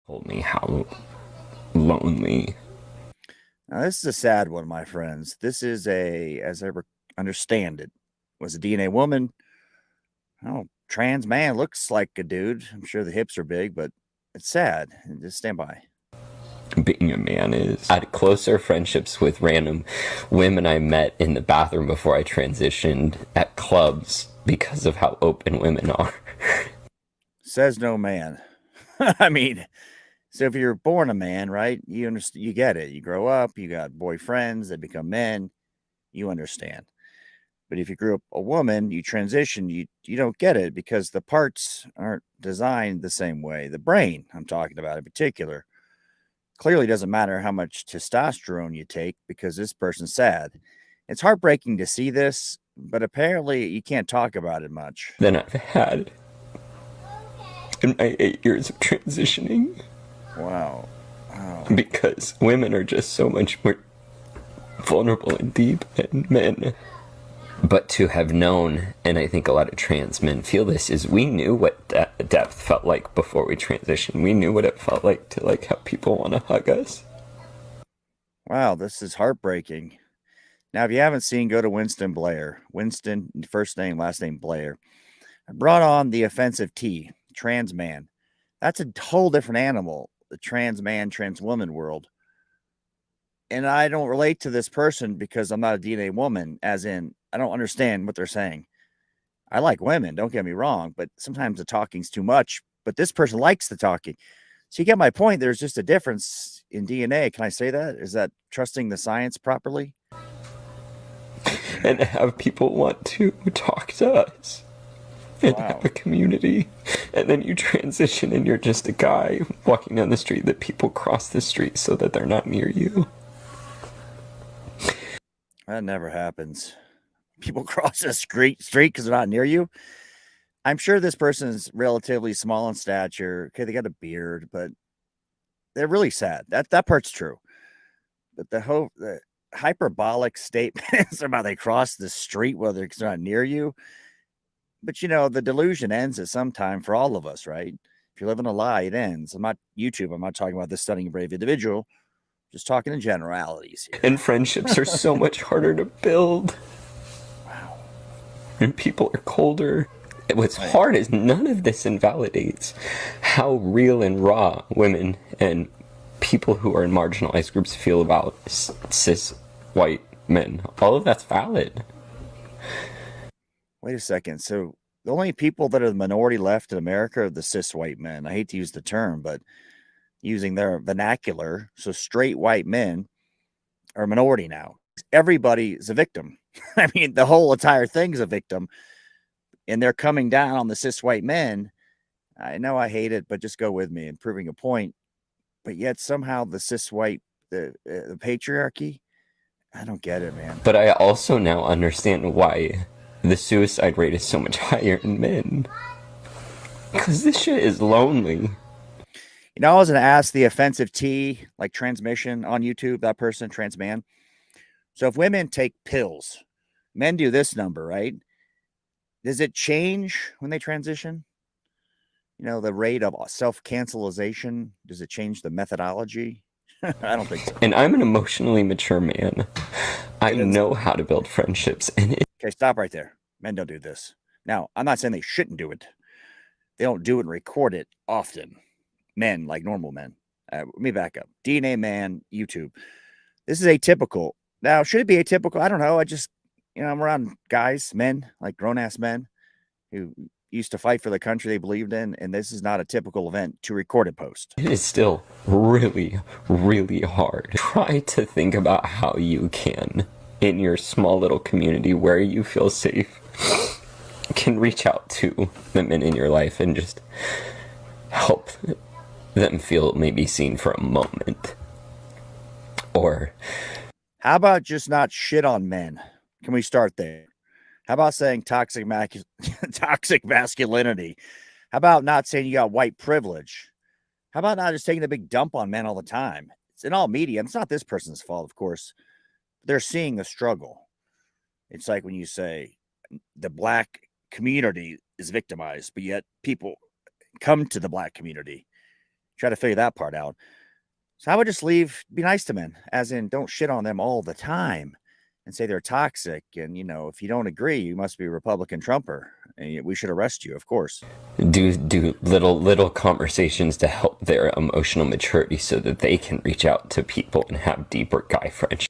Told me how lonely. Now, this is a sad one, my friends. This is as I understand it, was a DNA woman. Oh, trans man looks like a dude. I'm sure the hips are big, but it's sad. Just stand by. Being a man is. I had closer friendships with random women I met in the bathroom before I transitioned at clubs because of how open women are. Says no man. I mean, so if you're born a man, right? You understand. You get it. You grow up. You got boyfriends that become men. You understand. But if you grew up a woman, you transition, you don't get it because the parts aren't designed the same way. The brain, I'm talking about in particular, clearly doesn't matter how much testosterone you take because this person's sad. It's heartbreaking to see this, but apparently you can't talk about it much. Than I've had in my 8 years of transitioning. Wow. Wow. Because women are just so much more vulnerable and deep than men. But to have known, and I think a lot of trans men feel this, is we knew what depth felt like before we transitioned. We knew what it felt like to have people want to hug us. Wow, this is heartbreaking. Now, if you haven't seen, go to Winston Blair. Winston, first name, last name Blair. I brought on the offensive T, trans man. That's a whole different animal, the trans man, trans woman world. And I don't relate to this person because I'm not a DNA woman, as in, I don't understand what they're saying. I like women, don't get me wrong, but sometimes the talking's too much. But this person likes the talking. So you get my point. There's just a difference in DNA. Can I say that? Is that trusting the science properly? And have people want to talk to us and have Wow. a community. And then you transition and you're just a guy walking down the street that people cross the street so that they're not near you. That never happens. People cross the street because they're not near you. I'm sure this person is relatively small in stature. Okay, they got a beard, but they're really sad. That part's true. But the hyperbolic statements about they cross the street whether it's not near you. But the delusion ends at some time for all of us, right? If you're living a lie, it ends. I'm not YouTube. I'm not talking about this stunning brave individual. Just talking in generalities here. And friendships are so much harder to build. Wow. And people are colder. What's Right. hard is none of this invalidates how real and raw women and people who are in marginalized groups feel about cis white men. All of that's valid. Wait a second. So the only people that are the minority left in America are the cis white men. I hate to use the term, but using their vernacular, so straight white men are a minority now. Everybody is a victim. I mean, the whole entire thing's a victim, and they're coming down on the cis white men. I know I hate it, but just go with me in proving a point. But yet somehow the cis white, the patriarchy, I don't get it, man. But I also now understand why the suicide rate is so much higher in men. Because this shit is lonely. I was going to ask the offensive T, like transmission on YouTube, that person, trans man. So if women take pills, men do this number, right? Does it change when they transition? The rate of self cancelization, does it change the methodology? I don't think so. And I'm an emotionally mature man. I It ends. know how to build friendships. And Okay, stop right there. Men don't do this. Now, I'm not saying they shouldn't do it. They don't do it and record it often. Men, like normal men. Let me back up. DNA man, YouTube. This is atypical. Now, should it be atypical? I don't know. I'm around guys, men, like grown ass men who used to fight for the country they believed in. And this is not a typical event to record and post. it is still really, really hard. Try to think about how you can, in your small little community where you feel safe, can reach out to the men in your life and just help them feel maybe seen for a moment. Or How about just not shit on men? Can we start there? How about saying toxic masculinity? How about not saying you got white privilege? How about not just taking a big dump on men all the time? It's in all media. It's not this person's fault, of course. They're seeing the struggle. It's like when you say the black community is victimized, but yet people come to the black community Try to figure that part out. So I would just be nice to men, as in don't shit on them all the time and say they're toxic. And, if you don't agree, you must be a Republican Trumper. And we should arrest you, of course. Do little conversations to help their emotional maturity so that they can reach out to people and have deeper guy friendships.